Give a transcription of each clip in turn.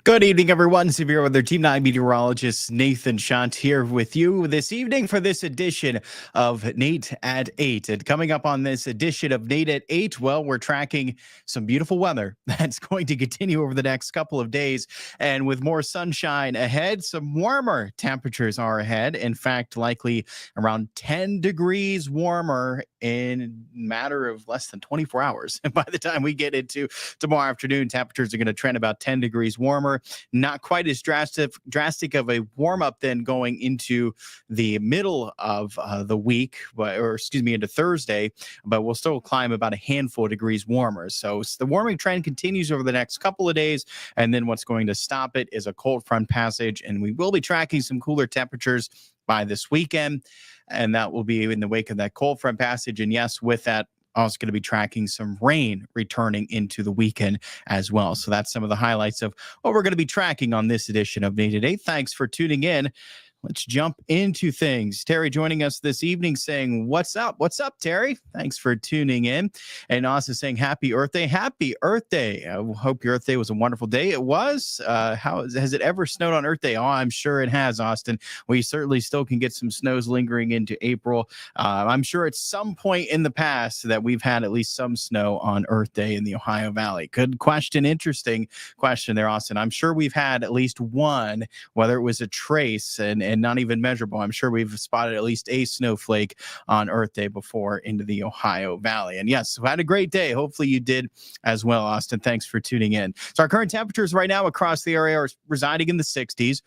Good evening, everyone. Severe Weather Team 9 meteorologist Nathan Shunt here with you this evening for this edition of Nate at 8. And coming up on this edition of Nate at 8, well, we're tracking some beautiful weather that's going to continue over the next couple of days. And with more sunshine ahead, some warmer temperatures are ahead. In fact, likely around 10 degrees warmer in a matter of less than 24 hours. And by the time we get into tomorrow afternoon, temperatures are going to trend about 10 degrees warmer. Not quite as drastic of a warm up then going into the middle of the week, into Thursday, but we'll still climb about a handful of degrees warmer. So the warming trend continues over the next couple of days. And then what's going to stop it is a cold front passage. And we will be tracking some cooler temperatures by this weekend. And that will be in the wake of that cold front passage. And yes, with that, also going to be tracking some rain returning into the weekend as well. So that's some of the highlights of what we're going to be tracking on this edition of Nate Today. Thanks for tuning in. Let's jump into things. Terry joining us this evening saying, what's up? What's up, Terry? Thanks for tuning in. And also saying happy Earth Day. Happy Earth Day. I hope your Earth Day was a wonderful day. It was. Has it ever snowed on Earth Day? Oh, I'm sure it has, Austin. We certainly still can get some snows lingering into April. I'm sure at some point in the past that we've had at least some snow on Earth Day in the Ohio Valley. Good question. Interesting question there, Austin. I'm sure we've had at least one, whether it was a trace and not even measurable. I'm sure we've spotted at least a snowflake on Earth Day before into the Ohio Valley. And yes, we had a great day. Hopefully you did as well, Austin. Thanks for tuning in. So our current temperatures right now across the area are residing in the 60s,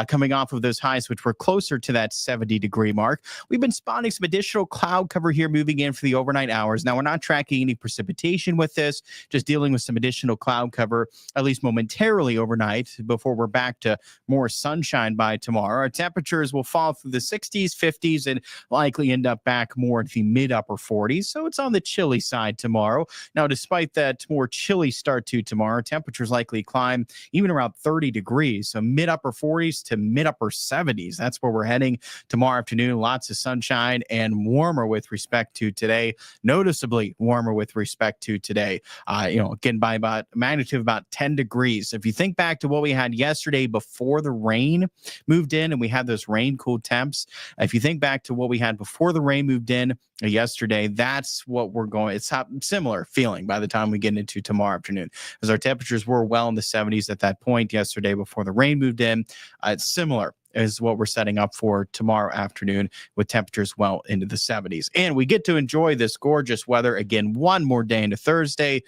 coming off of those highs, which were closer to that 70-degree mark. We've been spotting some additional cloud cover here moving in for the overnight hours. Now, we're not tracking any precipitation with this, just dealing with some additional cloud cover, at least momentarily overnight, before we're back to more sunshine by tomorrow. Our temperatures will fall through the 60s, 50s, and likely end up back more in the mid-upper 40s. So it's on the chilly side tomorrow. Now, despite that more chilly start to tomorrow, temperatures likely climb even around 30 degrees. So mid-upper 40s to mid-upper 70s. That's where we're heading tomorrow afternoon. Lots of sunshine and warmer with respect to today. Noticeably warmer with respect to today. Again, by about a magnitude of about 10 degrees. If you think back to what we had yesterday before the rain moved in and we had those rain-cooled temps. If you think back to what we had before the rain moved in yesterday, that's what we're going. It's a similar feeling by the time we get into tomorrow afternoon, as our temperatures were well in the 70s at that point yesterday before the rain moved in. It's similar is what we're setting up for tomorrow afternoon with temperatures well into the 70s. And we get to enjoy this gorgeous weather again one more day into Thursday,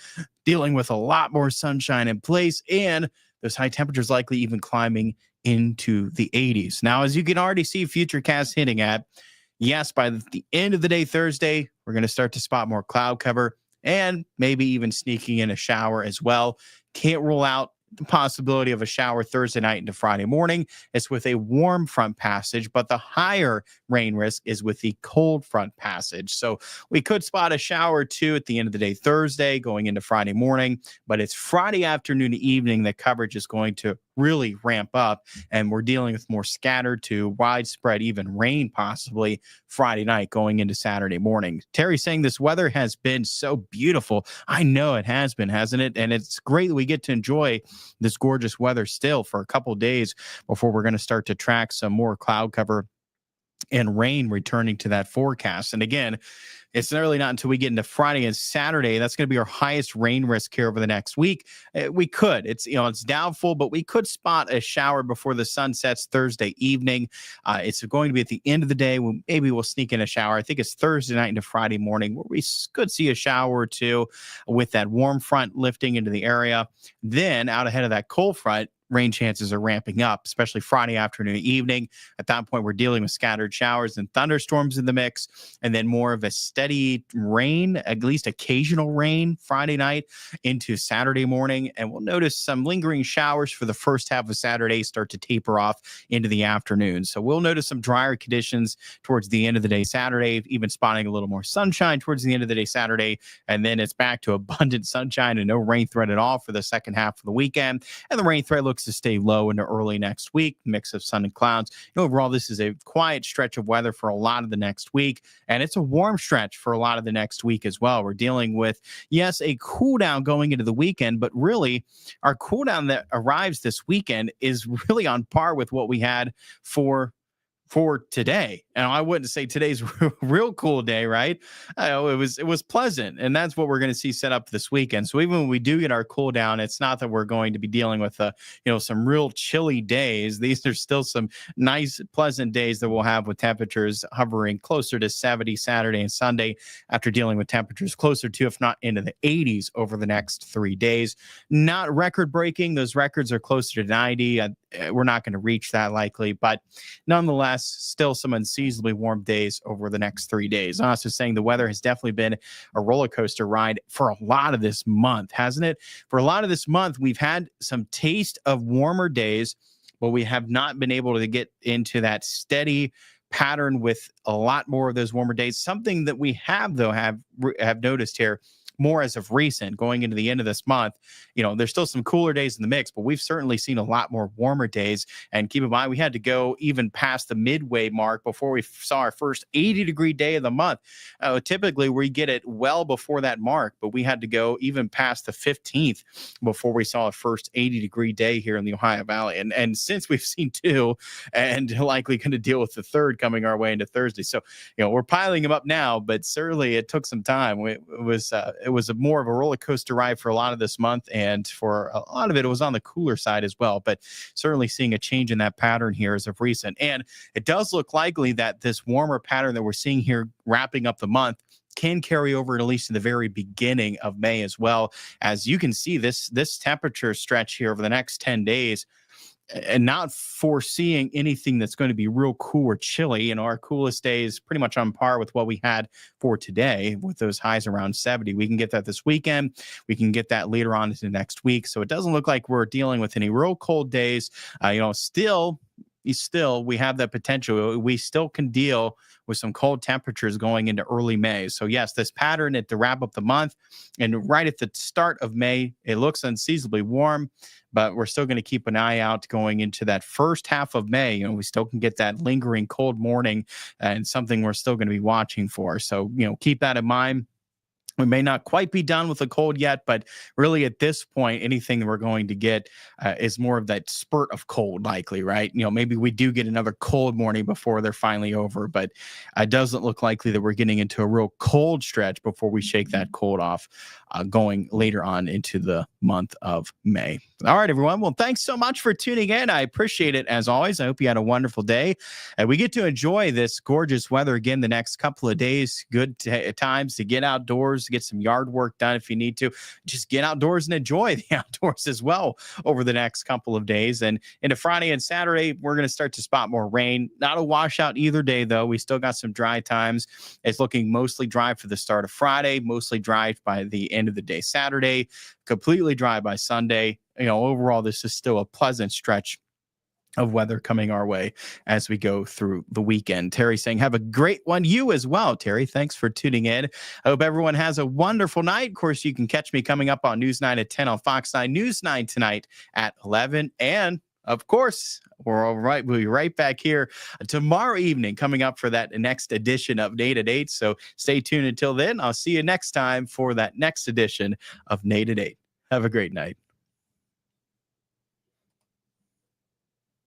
dealing with a lot more sunshine in place and those high temperatures likely even climbing into the 80s. Now, as you can already see Futurecast hinting at, yes, by the end of the day Thursday, we're going to start to spot more cloud cover and maybe even sneaking in a shower as well. Can't rule out the possibility of a shower Thursday night into Friday morning. It's with a warm front passage, but the higher rain risk is with the cold front passage. So we could spot a shower too at the end of the day Thursday going into Friday morning, but it's Friday afternoon to evening that coverage is going to really ramp up, and we're dealing with more scattered to widespread even rain possibly Friday night going into Saturday morning. Terry saying this weather has been so beautiful. I know it has been, hasn't it? And it's great that we get to enjoy this gorgeous weather still for a couple of days before we're going to start to track some more cloud cover and rain returning to that forecast. And again, it's really not until we get into Friday and Saturday that's going to be our highest rain risk here over the next week. We could, it's doubtful, but we could spot a shower before the sun sets Thursday evening. It's going to be at the end of the day when maybe we'll sneak in a shower. I think it's Thursday night into Friday morning where we could see a shower or two with that warm front lifting into the area. Then out ahead of that cold front, rain chances are ramping up, especially Friday afternoon, evening. At that point, we're dealing with scattered showers and thunderstorms in the mix, and then more of a steady rain, at least occasional rain Friday night into Saturday morning. And we'll notice some lingering showers for the first half of Saturday start to taper off into the afternoon. So we'll notice some drier conditions towards the end of the day Saturday, even spotting a little more sunshine towards the end of the day Saturday. And then it's back to abundant sunshine and no rain threat at all for the second half of the weekend. And the rain threat looks looks to stay low into early next week, mix of sun and clouds. Overall, this is a quiet stretch of weather for a lot of the next week, and it's a warm stretch for a lot of the next week as well. We're dealing with, yes, a cool down going into the weekend, but really our cool down that arrives this weekend is really on par with what we had for today. And I wouldn't say today's real cool day, right? It was pleasant, and that's what we're going to see set up this weekend. So even when we do get our cool down, it's not that we're going to be dealing with some real chilly days. These are still some nice, pleasant days that we'll have with temperatures hovering closer to 70 Saturday and Sunday, after dealing with temperatures closer to, if not into the 80s over the next 3 days. Not record breaking; those records are closer to 90. We're not going to reach that likely, but nonetheless, still some unseasonably warm days over the next 3 days. I'm also saying the weather has definitely been a roller coaster ride for a lot of this month, hasn't it? For a lot of this month, we've had some taste of warmer days, but we have not been able to get into that steady pattern with a lot more of those warmer days. Something that we have noticed here more as of recent, going into the end of this month. There's still some cooler days in the mix, but we've certainly seen a lot more warmer days. And keep in mind, we had to go even past the midway mark before we saw our first 80-degree day of the month. Typically, we get it well before that mark, but we had to go even past the 15th before we saw a first 80-degree day here in the Ohio Valley. And since we've seen two, and likely going to deal with the third coming our way into Thursday. So, we're piling them up now, but certainly it took some time. It was more of a roller coaster ride for a lot of this month, and for a lot of it was on the cooler side as well. But certainly seeing a change in that pattern here as of recent, and it does look likely that this warmer pattern that we're seeing here wrapping up the month can carry over at least in the very beginning of May as well. As you can see, this temperature stretch here over the next 10 days, and not foreseeing anything that's going to be real cool or chilly. Our coolest day is pretty much on par with what we had for today, with those highs around 70. We can get that this weekend. We can get that later on into next week. So it doesn't look like we're dealing with any real cold days. Still, we have that potential. We still can deal with some cold temperatures going into early May. So yes, this pattern at the wrap up the month and right at the start of May, it looks unseasonably warm, but we're still going to keep an eye out going into that first half of May. We still can get that lingering cold morning, and something we're still going to be watching for. So, keep that in mind. We may not quite be done with the cold yet, but really at this point, anything that we're going to get is more of that spurt of cold likely, right? Maybe we do get another cold morning before they're finally over, but it doesn't look likely that we're getting into a real cold stretch before we shake that cold off going later on into the month of May. All right, everyone. Well, thanks so much for tuning in. I appreciate it as always. I hope you had a wonderful day. And we get to enjoy this gorgeous weather again the next couple of days. Good times to get outdoors, get some yard work done if you need to. Just get outdoors and enjoy the outdoors as well over the next couple of days. And into Friday and Saturday, we're going to start to spot more rain. Not a washout either day, though. We still got some dry times. It's looking mostly dry for the start of Friday, mostly dry by the end of the day Saturday, completely dry by Sunday. Overall, this is still a pleasant stretch of weather coming our way as we go through the weekend. Terry saying, have a great one. You as well, Terry. Thanks for tuning in. I hope everyone has a wonderful night. Of course, you can catch me coming up on News 9 at 10 on Fox 9, News 9 tonight at 11. And of course, we'll be right back here tomorrow evening coming up for that next edition of Nate at 8. So stay tuned until then. I'll see you next time for that next edition of Nate at 8. Have a great night.